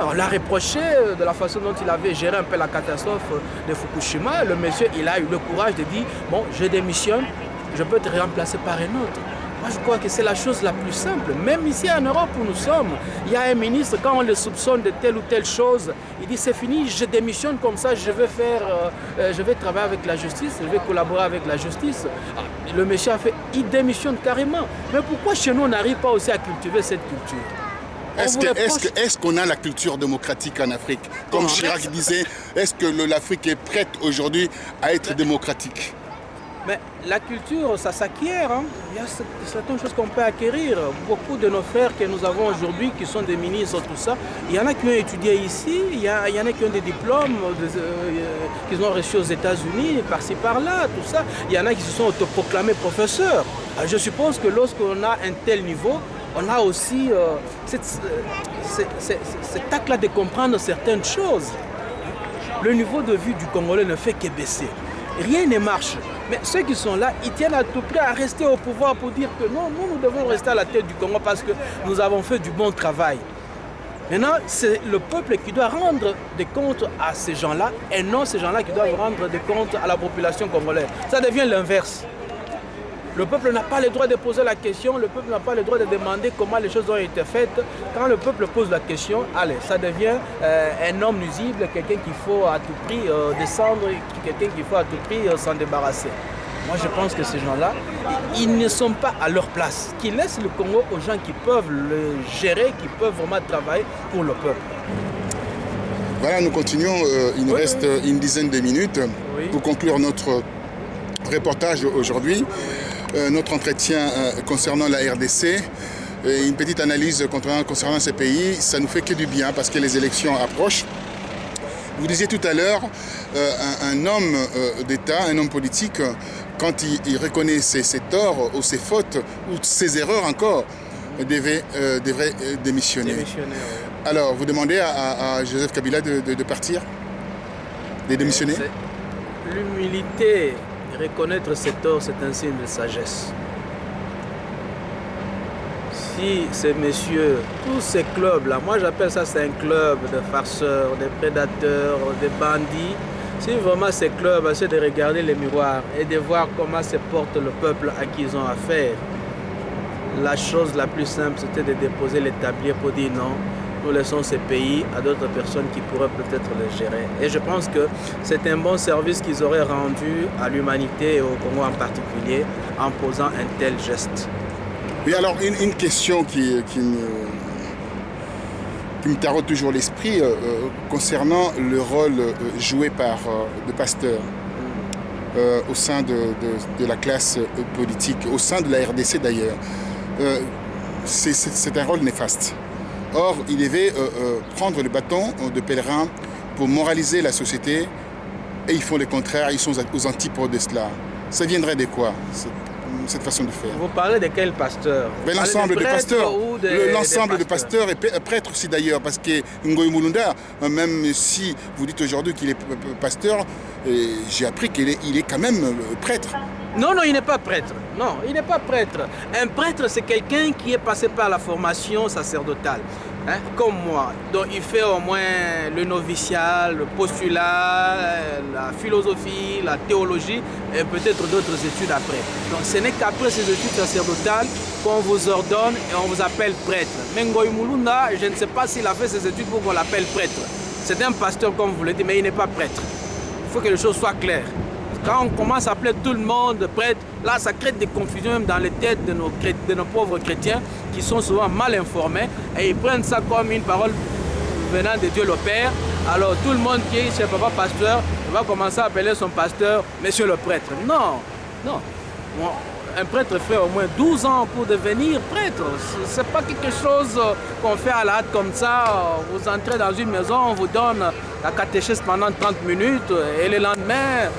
On l'a reproché de la façon dont il avait géré un peu la catastrophe de Fukushima. Le monsieur il a eu le courage de dire bon je démissionne, je peux te remplacer par un autre. Moi, je crois que c'est la chose la plus simple. Même ici en Europe où nous sommes, il y a un ministre, quand on le soupçonne de telle ou telle chose, il dit c'est fini, je démissionne comme ça, je vais travailler avec la justice, je vais collaborer avec la justice. Le monsieur a fait, il démissionne carrément. Mais pourquoi chez nous, on n'arrive pas aussi à cultiver cette culture? Est-ce qu'on a la culture démocratique en Afrique? Comme Chirac disait, est-ce que l'Afrique est prête aujourd'hui à être démocratique? Mais la culture, ça s'acquiert. Hein. Il y a certaines choses qu'on peut acquérir. Beaucoup de nos frères que nous avons aujourd'hui, qui sont des ministres, tout ça, il y en a qui ont étudié ici, il y en a qui ont des diplômes qu'ils ont reçus aux États-Unis, par-ci, par-là, tout ça. Il y en a qui se sont autoproclamés professeurs. Je suppose que lorsqu'on a un tel niveau, on a aussi cet acte-là de comprendre certaines choses. Le niveau de vie du Congolais ne fait que baisser. Rien ne marche. Mais ceux qui sont là, ils tiennent à tout prix à rester au pouvoir pour dire que non, nous devons rester à la tête du Congo parce que nous avons fait du bon travail. Maintenant, c'est le peuple qui doit rendre des comptes à ces gens-là et non ces gens-là qui doivent rendre des comptes à la population congolaise. Ça devient l'inverse. Le peuple n'a pas le droit de poser la question, le peuple n'a pas le droit de demander comment les choses ont été faites. Quand le peuple pose la question, allez, ça devient un homme nuisible, quelqu'un qu'il faut à tout prix descendre, quelqu'un qu'il faut à tout prix s'en débarrasser. Moi, je pense que ces gens-là, ils ne sont pas à leur place. Qu'ils laissent le Congo aux gens qui peuvent le gérer, qui peuvent vraiment travailler pour le peuple. Voilà, nous continuons. Il nous reste une dizaine de minutes pour conclure notre reportage aujourd'hui. Notre entretien concernant la RDC, une petite analyse concernant ces pays, ça nous fait que du bien parce que les élections approchent. Vous disiez tout à l'heure, un homme d'État, un homme politique, quand il reconnaît ses torts ou ses fautes ou ses erreurs encore, devrait démissionner. Alors, vous demandez à Joseph Kabila de partir, de démissionner? L'humilité. Reconnaître ses torts, c'est un signe de sagesse. Si ces messieurs, tous ces clubs-là, moi j'appelle ça c'est un club de farceurs, de prédateurs, de bandits. Si vraiment ces clubs essaient de regarder les miroirs et de voir comment se porte le peuple à qui ils ont affaire, la chose la plus simple c'était de déposer les tabliers pour dire non. Nous laissons ces pays à d'autres personnes qui pourraient peut-être les gérer. Et je pense que c'est un bon service qu'ils auraient rendu à l'humanité et au Congo en particulier en posant un tel geste. Oui, alors une question qui me taraude toujours l'esprit concernant le rôle joué par le pasteur au sein de la classe politique, au sein de la RDC d'ailleurs. C'est un rôle néfaste. Or, il devait prendre le bâton de pèlerin pour moraliser la société et ils font le contraire, ils sont aux antipodes de cela. Ça viendrait de quoi, cette façon de faire? Vous parlez de quel pasteur? L'ensemble des pasteurs, l'ensemble des pasteurs et prêtres aussi d'ailleurs, parce que Ngoï Mulunda, même si vous dites aujourd'hui qu'il est pasteur, j'ai appris qu'il est quand même prêtre. Non, il n'est pas prêtre. Non, il n'est pas prêtre. Un prêtre, c'est quelqu'un qui est passé par la formation sacerdotale, hein, comme moi. Donc, il fait au moins le noviciat, le postulat, la philosophie, la théologie et peut-être d'autres études après. Donc, ce n'est qu'après ces études sacerdotales qu'on vous ordonne et on vous appelle prêtre. Mais Ngoï Mulunda, je ne sais pas s'il a fait ses études pour qu'on l'appelle prêtre. C'est un pasteur, comme vous le dites, mais il n'est pas prêtre. Il faut que les choses soient claires. Quand on commence à appeler tout le monde prêtre, là ça crée des confusions même dans les têtes de nos pauvres chrétiens qui sont souvent mal informés et ils prennent ça comme une parole venant de Dieu le Père. Alors tout le monde qui est chez Papa Pasteur va commencer à appeler son pasteur Monsieur le prêtre. Non. Un prêtre fait au moins 12 ans pour devenir prêtre. Ce n'est pas quelque chose qu'on fait à la hâte comme ça. Vous entrez dans une maison, on vous donne la catéchèse pendant 30 minutes et le lendemain,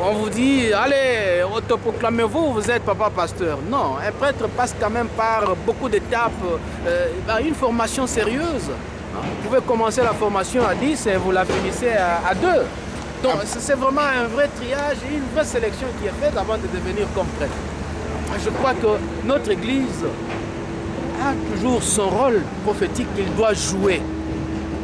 on vous dit, allez, autoproclamez-vous, vous êtes papa pasteur. Non, un prêtre passe quand même par beaucoup d'étapes, une formation sérieuse. Vous pouvez commencer la formation à 10 et vous la finissez à 2. Donc c'est vraiment un vrai triage et une vraie sélection qui est faite avant de devenir comme prêtre. Je crois que notre Église a toujours son rôle prophétique qu'il doit jouer.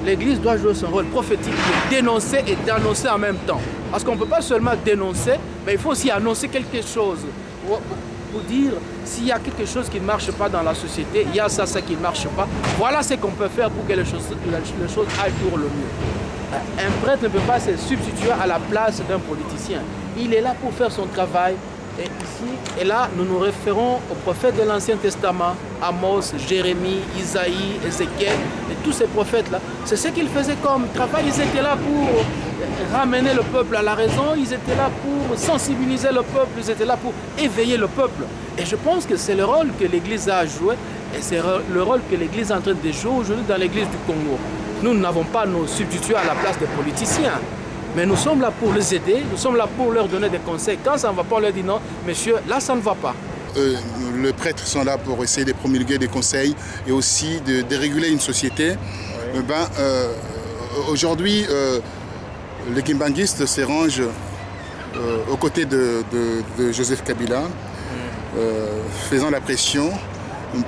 L'Église doit jouer son rôle prophétique de dénoncer et d'annoncer en même temps. Parce qu'on ne peut pas seulement dénoncer, mais il faut aussi annoncer quelque chose. Pour dire s'il y a quelque chose qui ne marche pas dans la société, il y a ça qui ne marche pas. Voilà ce qu'on peut faire pour que les choses aillent pour le mieux. Un prêtre ne peut pas se substituer à la place d'un politicien. Il est là pour faire son travail. Et ici et là, nous nous référons au prophète de l'Ancien Testament, Amos, Jérémie, Isaïe, Ézéchiel et tous ces prophètes-là. C'est ce qu'ils faisaient comme travail. Ils étaient là pour ramener le peuple à la raison, ils étaient là pour sensibiliser le peuple, ils étaient là pour éveiller le peuple. Et je pense que c'est le rôle que l'Église a joué et c'est le rôle que l'Église est en train de jouer aujourd'hui dans l'Église du Congo. Nous n'avons pas nos substituts à la place des politiciens. Mais nous sommes là pour les aider, nous sommes là pour leur donner des conseils. Quand ça ne va pas, on leur dit non, monsieur, là ça ne va pas. Les prêtres sont là pour essayer de promulguer des conseils et aussi de réguler une société. Oui. Aujourd'hui, les kimbanguistes se rangent aux côtés de Joseph Kabila, faisant la pression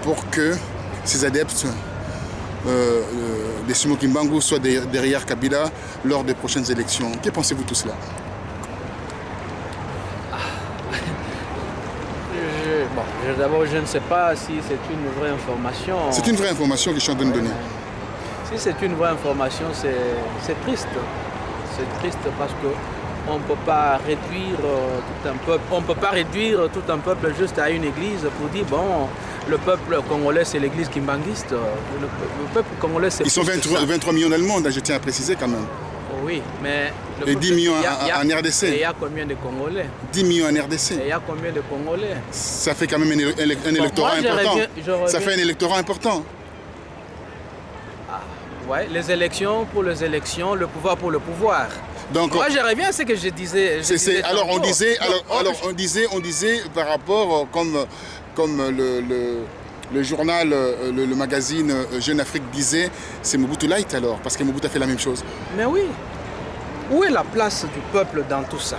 pour que ses adeptes, les Sumo Kimbangu, soient derrière Kabila lors des prochaines élections. Que pensez-vous de tout cela? D'abord, je ne sais pas si c'est une vraie information. C'est une vraie information que je suis en train de donner. Si c'est une vraie information, c'est triste. C'est triste parce qu'on ne peut pas réduire tout un peuple. On peut pas réduire tout un peuple juste à une église pour dire bon, le peuple congolais c'est l'église kimbanguiste. Le peuple congolais c'est. Ils sont 23 millions dans le monde, je tiens à préciser quand même. Oui, mais... Et 10 millions en RDC. Et il y a combien de Congolais? 10 millions en RDC. Et il y a combien de Congolais? Ça fait quand même un électorat important. Ça fait un électorat important. Ah, ouais, les élections pour les élections, le pouvoir pour le pouvoir. Donc, moi, je reviens à ce que je disais. Alors, on disait par rapport, comme le journal, le magazine Jeune Afrique disait, c'est Mobutu Light alors, parce que Mobutu a fait la même chose. Mais oui. Où est la place du peuple dans tout ça?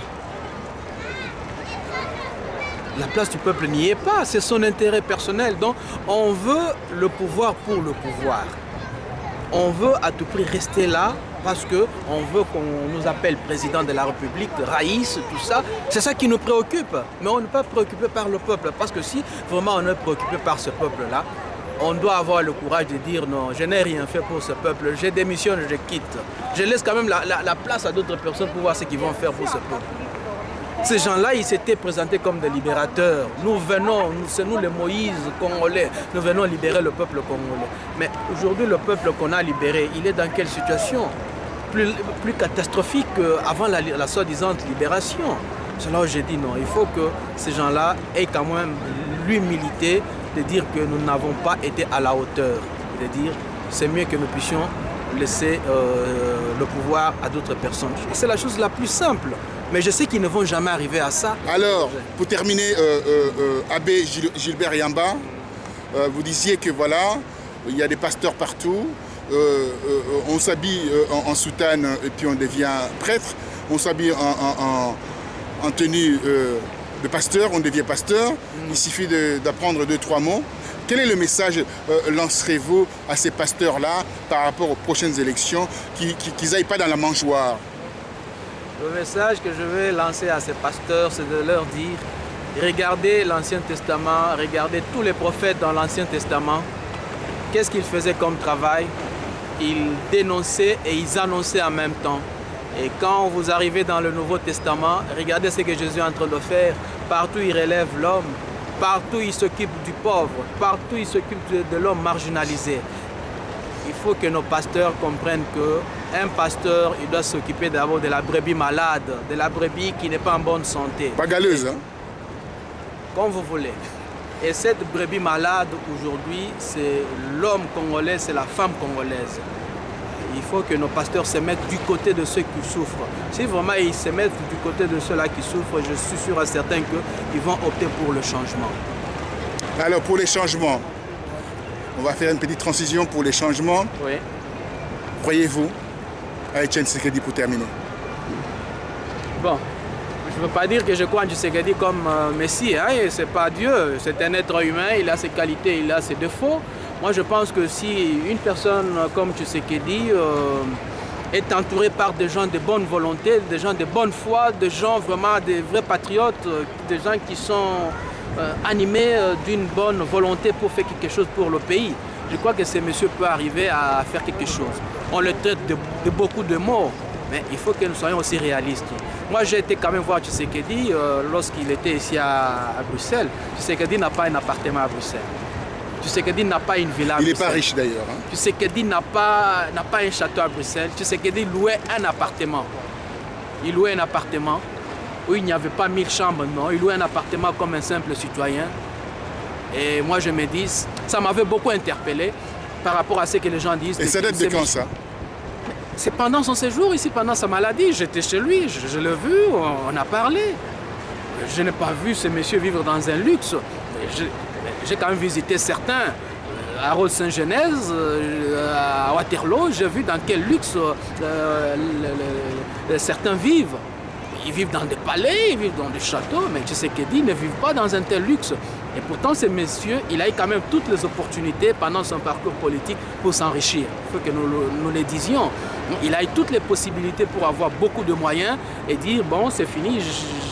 La place du peuple n'y est pas, c'est son intérêt personnel. Donc, on veut le pouvoir pour le pouvoir. On veut à tout prix rester là parce qu'on veut qu'on nous appelle président de la République, Raïs, tout ça. C'est ça qui nous préoccupe. Mais on n'est pas préoccupé par le peuple. Parce que si vraiment on est préoccupé par ce peuple-là, on doit avoir le courage de dire non, je n'ai rien fait pour ce peuple, je démissionne, je quitte. Je laisse quand même la place à d'autres personnes pour voir ce qu'ils vont faire pour ce peuple. Ces gens-là, ils s'étaient présentés comme des libérateurs. Nous venons, c'est nous les Moïse congolais, nous venons libérer le peuple congolais. Mais aujourd'hui, le peuple qu'on a libéré, il est dans quelle situation? Plus catastrophique qu'avant la soi-disant libération. C'est là où j'ai dit non, il faut que ces gens-là aient quand même l'humilité de dire que nous n'avons pas été à la hauteur. De dire c'est mieux que nous puissions laisser le pouvoir à d'autres personnes. C'est la chose la plus simple. Mais je sais qu'ils ne vont jamais arriver à ça. Alors, pour terminer, Abbé Gilbert Yamba, vous disiez que voilà, il y a des pasteurs partout. On s'habille en soutane et puis on devient prêtre. On s'habille en tenue de pasteur, on devient pasteur. Il suffit d'apprendre 2-3 mots. Quel est le message lancerez-vous à ces pasteurs-là par rapport aux prochaines élections, qu'ils n'aillent pas dans la mangeoire? Le message que je vais lancer à ces pasteurs, c'est de leur dire, regardez l'Ancien Testament, regardez tous les prophètes dans l'Ancien Testament. Qu'est-ce qu'ils faisaient comme travail? Ils dénonçaient et ils annonçaient en même temps. Et quand vous arrivez dans le Nouveau Testament, regardez ce que Jésus est en train de faire. Partout il relève l'homme, partout il s'occupe du pauvre, partout il s'occupe de l'homme marginalisé. Il faut que nos pasteurs comprennent qu'un pasteur, il doit s'occuper d'abord de la brebis malade, de la brebis qui n'est pas en bonne santé. Pas galeuse, hein? Comme vous voulez. Et cette brebis malade, aujourd'hui, c'est l'homme congolais, c'est la femme congolaise. Il faut que nos pasteurs se mettent du côté de ceux qui souffrent. Si vraiment ils se mettent du côté de ceux-là qui souffrent, je suis sûr et certain qu'ils vont opter pour le changement. Alors, pour les changements, on va faire une petite transition pour les changements. Oui. Croyez-vous à Etienne Tshisekedi pour terminer? Bon, je ne veux pas dire que je crois en Tshisekedi comme Messie. Hein, c'est pas Dieu, c'est un être humain, il a ses qualités, il a ses défauts. Moi, je pense que si une personne comme Tshisekedi est entourée par des gens de bonne volonté, des gens de bonne foi, des gens vraiment des vrais patriotes, des gens qui sont animés d'une bonne volonté pour faire quelque chose pour le pays. Je crois que ce monsieur peut arriver à faire quelque chose. On le traite de beaucoup de mots, mais il faut que nous soyons aussi réalistes. Moi, j'ai été quand même voir Tshisekedi lorsqu'il était ici à Bruxelles. Tshisekedi n'a pas un appartement à Bruxelles. Tshisekedi n'a pas une villa à Il n'est Bruxelles. pas riche d'ailleurs. Hein. Tshisekedi n'a pas un château à Bruxelles. Tshisekedi louait un appartement. Il louait un appartement où il n'y avait pas 1000 chambres, non. Il louait un appartement comme un simple citoyen. Et moi, je me dis, ça m'avait beaucoup interpellé par rapport à ce que les gens disent. Et ça date de quand ça? C'est pendant son séjour ici, pendant sa maladie. J'étais chez lui, je l'ai vu, on a parlé. Je n'ai pas vu ce monsieur vivre dans un luxe. J'ai quand même visité certains. À Rose-Saint-Genèse, à Waterloo, j'ai vu dans quel luxe certains vivent. Ils vivent dans des palais, ils vivent dans des châteaux, mais Tshisekedi ne vit pas dans un tel luxe. Et pourtant, ce monsieur, il a eu quand même toutes les opportunités pendant son parcours politique pour s'enrichir. Il faut que nous le disions. Il a eu toutes les possibilités pour avoir beaucoup de moyens et dire, bon, c'est fini,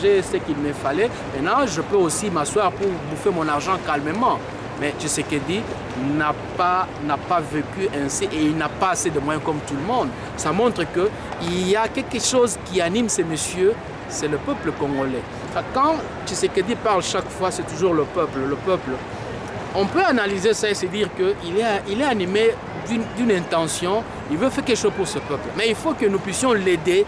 j'ai ce qu'il me fallait. Maintenant, je peux aussi m'asseoir pour bouffer mon argent calmement. Mais Tshisekedi n'a pas vécu ainsi et il n'a pas assez de moyens comme tout le monde. Ça montre qu'il y a quelque chose qui anime ces messieurs, c'est le peuple congolais. Quand Tshisekedi parle chaque fois, c'est toujours le peuple, le peuple. On peut analyser ça et se dire qu'il est animé d'une intention, il veut faire quelque chose pour ce peuple. Mais il faut que nous puissions l'aider.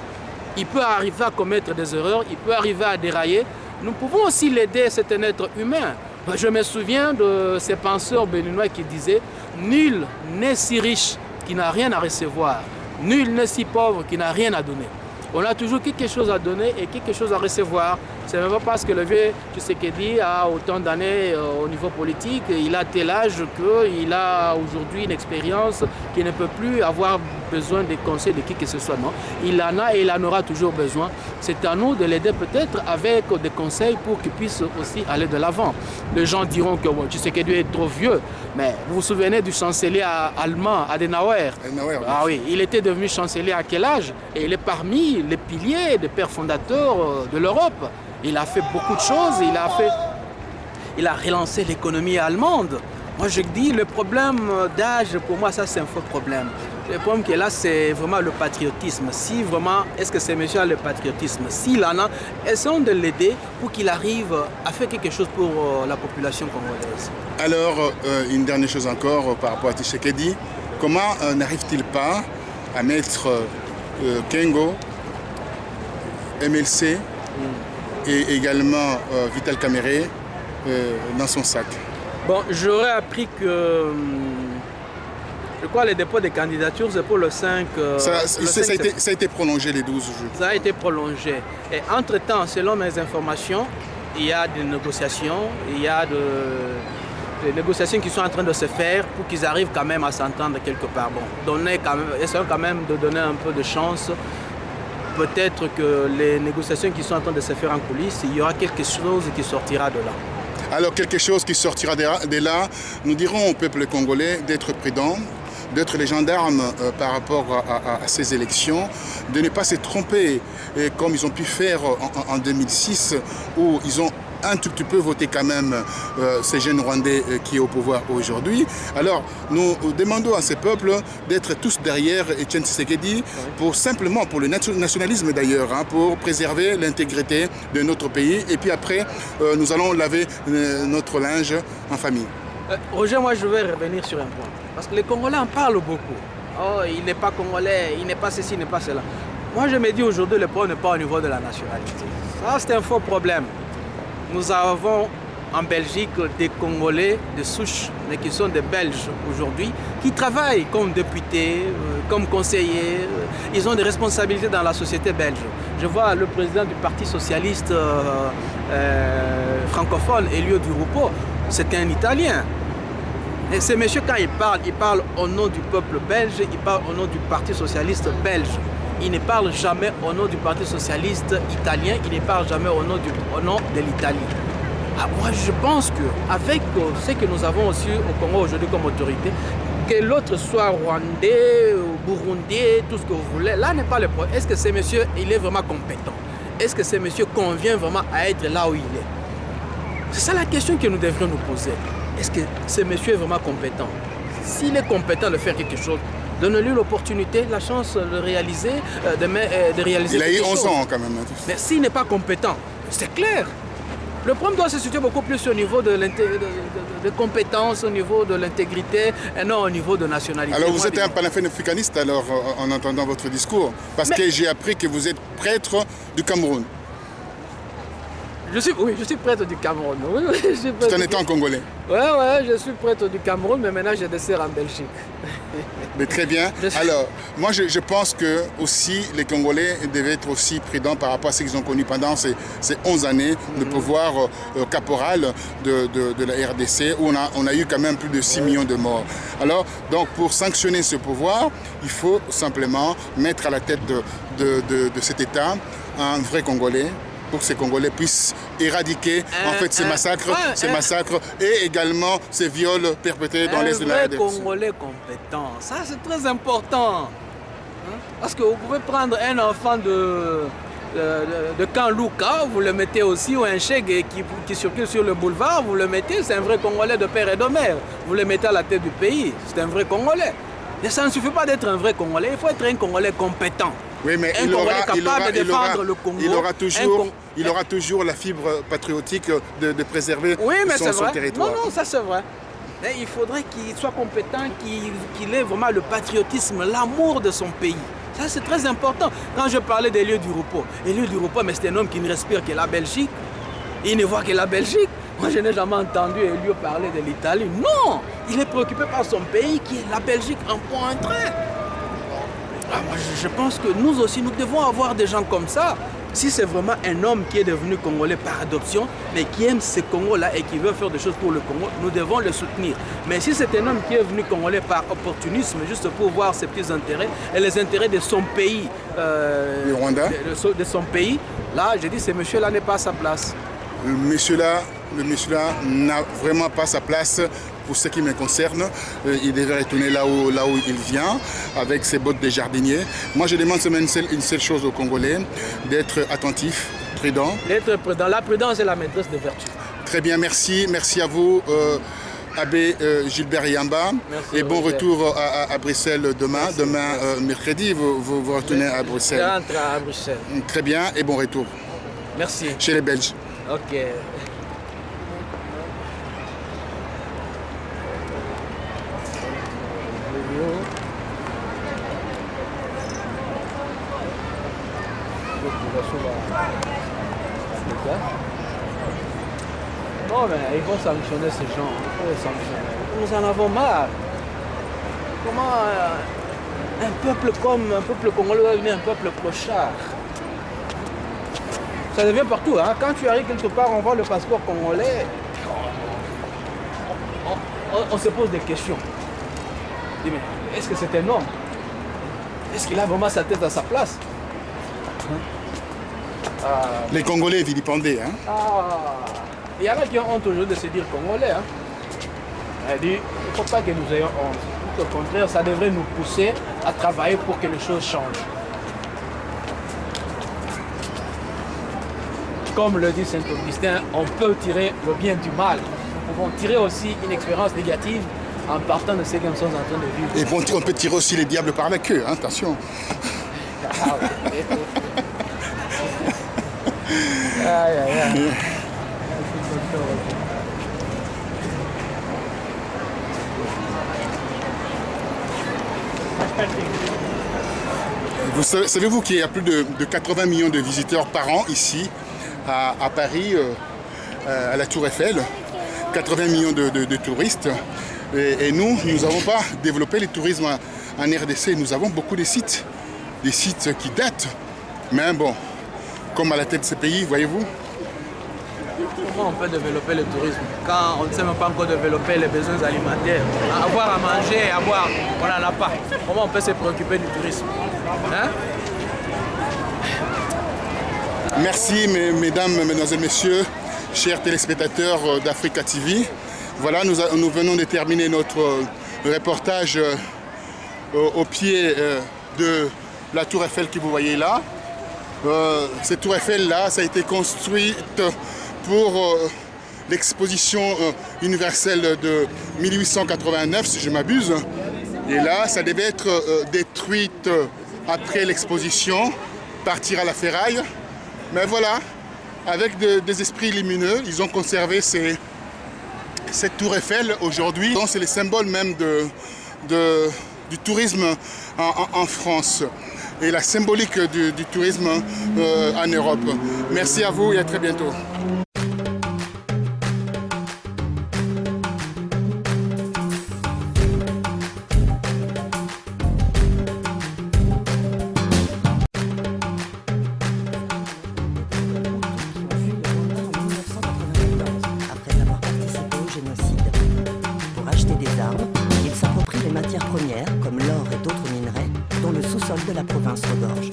Il peut arriver à commettre des erreurs, il peut arriver à dérailler. Nous pouvons aussi l'aider, c'est un être humain. Je me souviens de ces penseurs béninois qui disaient « Nul n'est si riche qui n'a rien à recevoir, nul n'est si pauvre qui n'a rien à donner ». On a toujours quelque chose à donner et quelque chose à recevoir. Ce n'est pas parce que le vieux Tshisekedi a autant d'années au niveau politique, il a tel âge qu'il a aujourd'hui une expérience qu'il ne peut plus avoir besoin des conseils de qui que ce soit. Non, il en a et il en aura toujours besoin. C'est à nous de l'aider peut-être avec des conseils pour qu'il puisse aussi aller de l'avant. Les gens diront que bon, Tshisekedi est trop vieux, mais vous vous souvenez du chancelier allemand, Adenauer? Ah oui, il était devenu chancelier à quel âge? Et il est parmi les piliers des pères fondateurs de l'Europe. Il a fait beaucoup de choses, il a relancé l'économie allemande. Moi je dis, le problème d'âge, pour moi ça c'est un faux problème. Le problème qui est là, c'est vraiment le patriotisme. Si vraiment, est-ce que ce monsieur a le patriotisme? S'il en a, essayons de l'aider pour qu'il arrive à faire quelque chose pour la population congolaise. Alors, une dernière chose encore par rapport à Tshisekedi. Comment n'arrive-t-il pas à mettre Kengo, MLC et également Vital Kamerhe dans son sac? Bon, j'aurais appris que je crois les dépôts des candidatures, c'est pour le 5... Ça a été prolongé les 12 jours. Ça a été prolongé. Et entre-temps, selon mes informations, il y a des négociations, il y a des négociations qui sont en train de se faire pour qu'ils arrivent quand même à s'entendre quelque part. Bon, essayons quand même de donner un peu de chance. Peut-être que les négociations qui sont en train de se faire en coulisses, il y aura quelque chose qui sortira de là. Alors quelque chose qui sortira de là, nous dirons au peuple congolais d'être prudent, d'être les gendarmes par rapport à ces élections, de ne pas se tromper comme ils ont pu faire en 2006 où ils ont un tout petit peu voté quand même ces jeunes Rwandais qui est au pouvoir aujourd'hui. Alors nous demandons à ces peuples d'être tous derrière Etienne Tshisekedi simplement pour le nationalisme d'ailleurs, hein, pour préserver l'intégrité de notre pays et puis après nous allons laver notre linge en famille. Roger, moi je vais revenir sur un point. Parce que les Congolais en parlent beaucoup. Oh, il n'est pas congolais, il n'est pas ceci, il n'est pas cela. Moi je me dis aujourd'hui le problème n'est pas au niveau de la nationalité. Ça c'est un faux problème. Nous avons en Belgique des Congolais de souche, mais qui sont des Belges aujourd'hui, qui travaillent comme députés, comme conseillers. Ils ont des responsabilités dans la société belge. Je vois le président du Parti socialiste francophone, Elio Di Rupo, c'est un Italien. Et ce monsieur, quand il parle au nom du peuple belge, il parle au nom du Parti socialiste belge. Il ne parle jamais au nom du Parti socialiste italien, il ne parle jamais au nom de l'Italie. Ah, moi, je pense qu'avec ce que nous avons aussi au Congo aujourd'hui comme autorité, que l'autre soit rwandais, burundais, tout ce que vous voulez, là n'est pas le problème. Est-ce que ce monsieur, il est vraiment compétent? Est-ce que ce monsieur convient vraiment à être là où il est? C'est ça la question que nous devrions nous poser. Est-ce que ce monsieur est vraiment compétent? S'il est compétent de faire quelque chose, donne-lui l'opportunité, la chance de réaliser, de réaliser. Il a eu 11 ans quand même. Mais s'il n'est pas compétent, c'est clair. Le problème doit se situer beaucoup plus au niveau de compétences, au niveau de l'intégrité, et non au niveau de nationalité. Alors vous êtes un panafricaniste alors en entendant votre discours, parce que j'ai appris que vous êtes prêtre du Cameroun. Oui, je suis prêtre du Cameroun. Oui, je suis Tout en étant congolais. Oui, je suis prêtre du Cameroun, mais maintenant j'ai des sœurs en Belgique. Mais très bien. Alors, moi je pense que aussi les Congolais devaient être aussi prudents par rapport à ce qu'ils ont connu pendant ces 11 années de pouvoir caporal de la RDC, où on a eu quand même plus de 6 millions de morts. Alors, donc pour sanctionner ce pouvoir, il faut simplement mettre à la tête de cet État un vrai Congolais, pour que ces Congolais puissent éradiquer en fait ces massacres et également ces viols perpétrés dans l'Est de la RDC. Un vrai Congolais compétent, ça c'est très important. Parce que vous pouvez prendre un enfant de Kanlouka, vous le mettez aussi, ou un chèque qui circule sur le boulevard, vous le mettez, c'est un vrai Congolais de père et de mère. Vous le mettez à la tête du pays, c'est un vrai Congolais. Et ça ne suffit pas d'être un vrai Congolais, il faut être un Congolais compétent. Oui, mais il aura toujours la fibre patriotique de préserver son territoire. Non, ça c'est vrai. Mais il faudrait qu'il soit compétent, qu'il ait vraiment le patriotisme, l'amour de son pays. Ça c'est très important. Quand je parlais des lieux du repos, les lieux du repos, mais c'est un homme qui ne respire que la Belgique. Il ne voit que la Belgique. Moi je n'ai jamais entendu Elio parler de l'Italie. Non, il est préoccupé par son pays qui est la Belgique en point en train. Moi, je pense que nous aussi, nous devons avoir des gens comme ça. Si c'est vraiment un homme qui est devenu Congolais par adoption, mais qui aime ce Congo-là et qui veut faire des choses pour le Congo, nous devons le soutenir. Mais si c'est un homme qui est venu Congolais par opportunisme, juste pour voir ses petits intérêts et les intérêts de son pays, le Rwanda, de son pays, là, je dis, ce monsieur-là n'est pas à sa place. Le monsieur-là n'a vraiment pas sa place. Pour ce qui me concerne, il devrait retourner là où il vient, avec ses bottes de jardinier. Moi, je demande seulement une seule chose aux Congolais, d'être attentifs, prudents. D'être prudent. La prudence est la maîtresse des vertus. Très bien, merci. Merci à vous, Abbé Gilbert Yamba. Merci, et bon retour à Bruxelles demain. Merci, demain, mercredi, vous retournez à Bruxelles. Je rentre à Bruxelles. Très bien, et bon retour. Merci. Chez les Belges. Ok. Non, mais il faut sanctionner ces gens. Il faut les sanctionner. Nous en avons marre. Comment un peuple congolais va devenir un peuple clochard? Ça devient partout. Hein. Quand tu arrives quelque part, on voit le passeport congolais. On se pose des questions. On dit, mais est-ce que c'est un homme? Est-ce qu'il a vraiment sa tête à sa place? Les Congolais vilipendés. Hein? Il y en a qui ont honte aujourd'hui de se dire Congolais. Hein? Il ne faut pas que nous ayons honte. Au contraire, ça devrait nous pousser à travailler pour que les choses changent. Comme le dit Saint-Augustin, on peut tirer le bien du mal. Nous pouvons tirer aussi une expérience négative en partant de ce que nous sommes en train de vivre. Et bon, on peut tirer aussi les diables par la queue, hein, attention. Aïe, aïe, aïe. Savez-vous qu'il y a plus de 80 millions de visiteurs par an ici, à Paris, à la Tour Eiffel, 80 millions de touristes. Et nous n'avons pas développé le tourisme en RDC. Nous avons beaucoup de sites qui datent. Mais bon, comme à la tête de ce pays, voyez-vous. Comment on peut développer le tourisme quand on ne sait même pas encore développer les besoins alimentaires? Avoir à manger et à boire, on n'en a pas. Comment on peut se préoccuper du tourisme? Hein? Merci mesdames, mesdemoiselles, messieurs, chers téléspectateurs d'Africa TV. Voilà, nous venons de terminer notre reportage au pied de la Tour Eiffel que vous voyez là. Cette Tour Eiffel là, ça a été construite pour l'exposition universelle de 1889, si je m'abuse. Et là, ça devait être détruite après l'exposition, partir à la ferraille. Mais voilà, avec des esprits lumineux, ils ont conservé cette tour Eiffel aujourd'hui. C'est le symbole même du tourisme en France et la symbolique du tourisme en Europe. Merci à vous et à très bientôt. Après avoir participé au génocide. Pour acheter des armes, ils s'approprient les matières premières comme l'or et d'autres minerais dont le sous-sol de la province regorge.